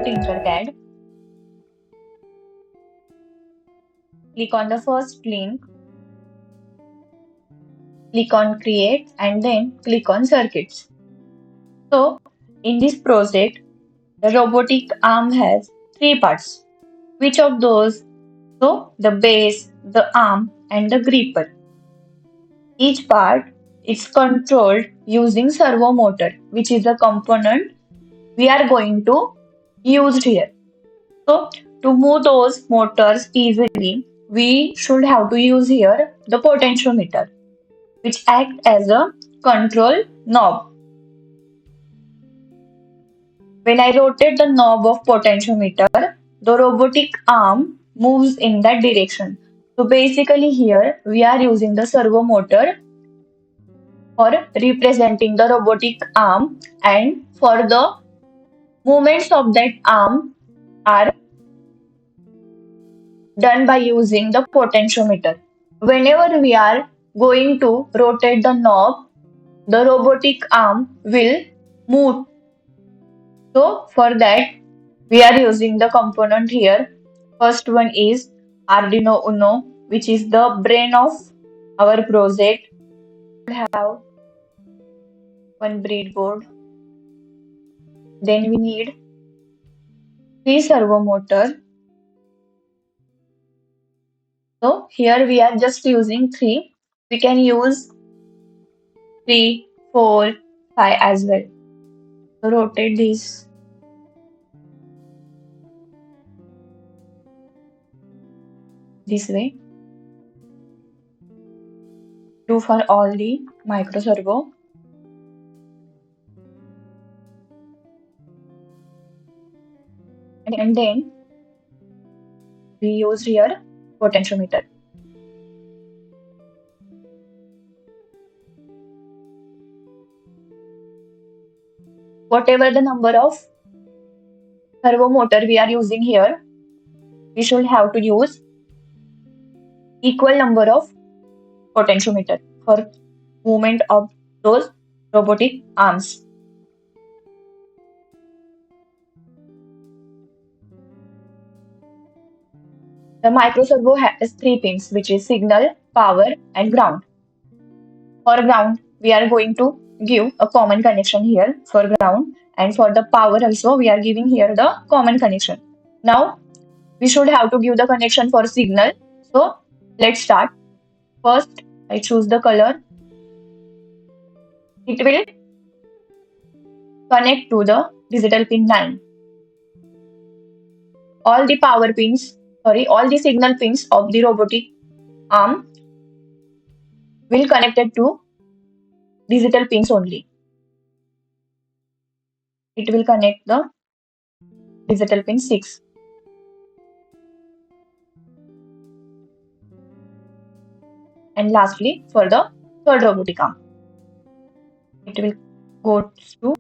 Tinkercad. Click on the first link, click on create and then click on circuits. So in this project, the robotic arm has three parts. Which of those? So the base, the arm and the gripper. Each part is controlled using servo motor, which is a component we are going to use here. So to move those motors easily, we should have to use here the potentiometer, which acts as a control knob. When I rotate the knob of potentiometer, the robotic arm moves in that direction. So basically here we are using the servo motor for representing the robotic arm, and for the movements of that arm are done by using the potentiometer. Whenever we are going to rotate the knob, the robotic arm will move. So for that, we are using the component here. First one is Arduino Uno, which is the brain of our project. We have one breadboard. Then we need three servo motor. So here we are just using three. We can use 3, 4, 5 as well. So rotate this this way. Do for all the micro servo. And then we use here potentiometer. Whatever the number of servo motor we are using here, we should have to use equal number of potentiometer for movement of those robotic arms. The micro servo has three pins, which is signal, power, and ground. For ground, we are going to give a common connection here for ground, and for the power also we are giving here the common connection. Now we should have to give the connection for signal. So let's start. First, I choose the color. It will connect to the digital pin 9. All the power pins, all the signal pins of the robotic arm will connected to digital pins only. It will connect the digital pin 6. And lastly, for the third robotic arm, it will go to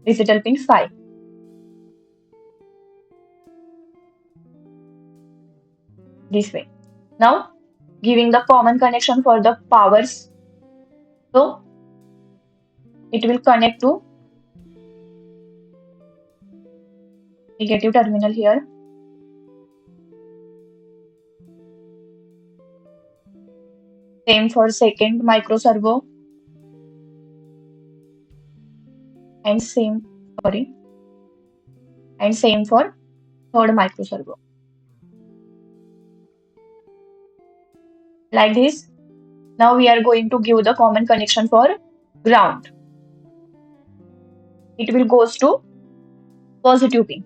digital pin 5. This way. Now, giving the common connection for the powers. So, it will connect to negative terminal here. Same for second micro servo. And same for third micro servo. Like this. Now we are going to give the common connection for ground. It will goes to positive pin.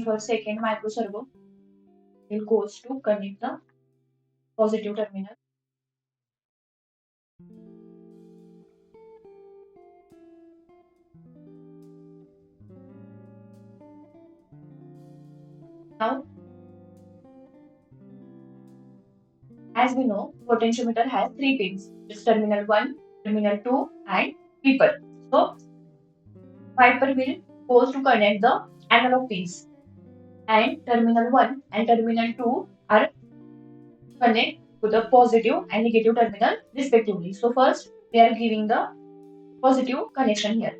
For second micro servo, it goes to connect the positive terminal. Now, as we know, potentiometer has three pins. It's terminal 1, terminal 2, and wiper. So, wiper will goes to connect the analog pins, and terminal 1 and terminal 2 are connect to the positive and negative terminal respectively. So, first we are giving the positive connection here.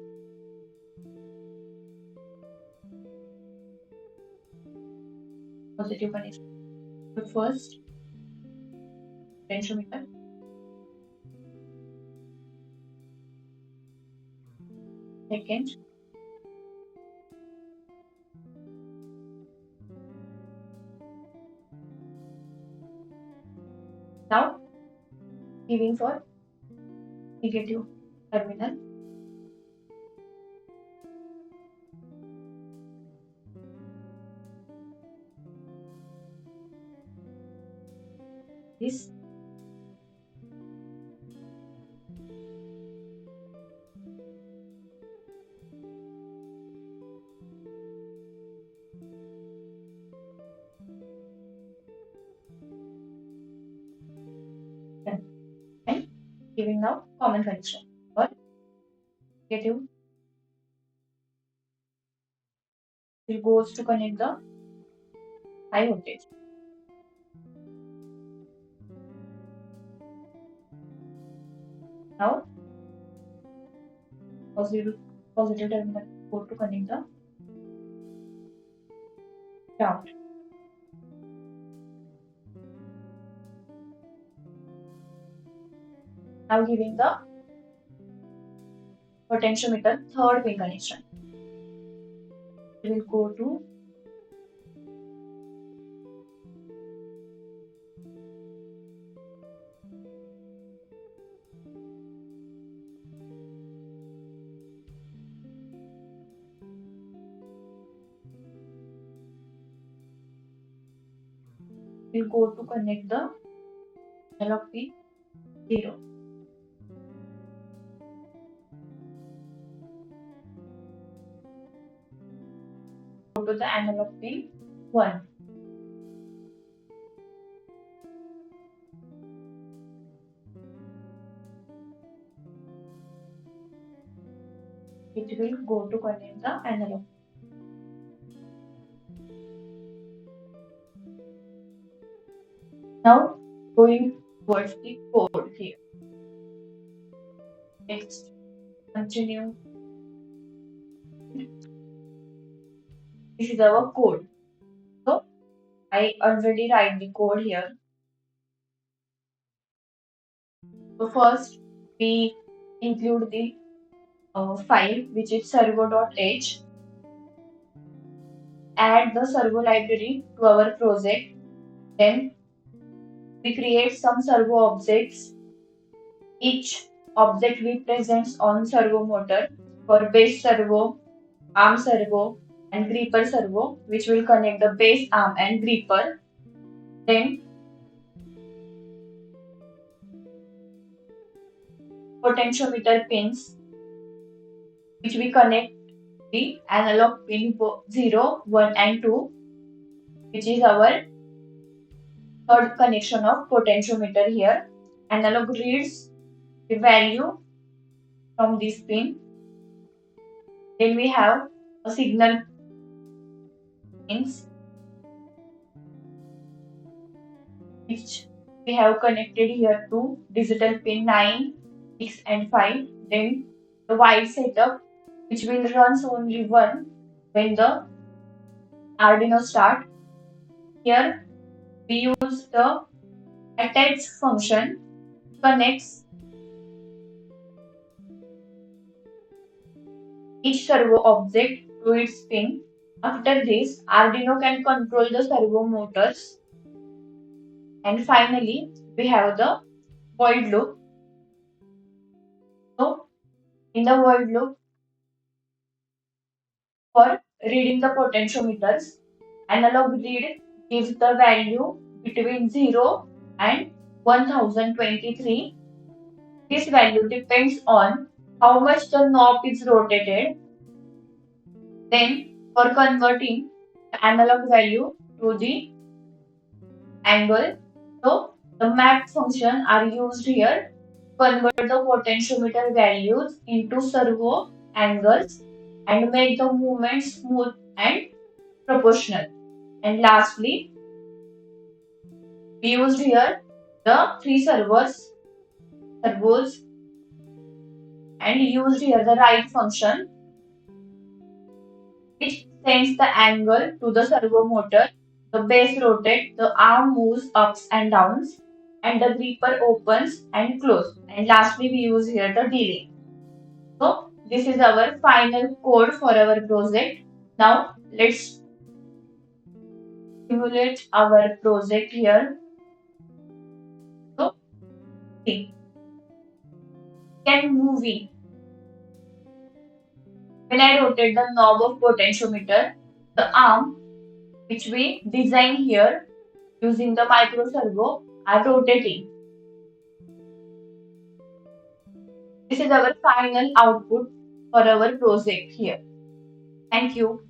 Positive connection. So, first potentiometer. Second, now giving for negative terminal. This and giving now common connection for negative will goes to connect the high voltage. Now positive terminal go to connect the ground. Now giving the potentiometer third pin connection. It will go to connect the analog pin 0. Go to the analog pin 1. It will go to connect the analog. Now going towards the code here. Next, continue. This is our code. So I already write the code here. So first we include the file which is servo.h. Add the servo library to our project. Then we create some servo objects. Each object represents on servo motor for base servo, arm servo, and gripper servo, which will connect the base arm and gripper. Then potentiometer pins, which we connect the analog pin 0, 1, and 2, which is our third connection of potentiometer here. Analog reads the value from this pin. Then we have a signal pins which we have connected here to digital pin 9, 6, and 5. Then the wide setup which will run only one when the Arduino start. Here we use the attach function connects each servo object to its pin. After this, Arduino can control the servo motors. And finally, we have the void loop. So, in the void loop, for reading the potentiometers, analog read gives the value between 0 and 1023. This value depends on how much the knob is rotated. Then, for converting the analog value to the angle. So the map function are used here. Convert the potentiometer values into servo angles and make the movement smooth and proportional. And lastly, we used here the three servos, and used here the right function, which sends the angle to the servo motor. The base rotates, the arm moves ups and downs, and the gripper opens and closes. And lastly, we use here the delay. So this is our final code for our project. Now let's simulate our project here. So see, can moving. When I rotate the knob of potentiometer, the arm which we design here using the micro servo are rotating. This is our final output for our project here. Thank you.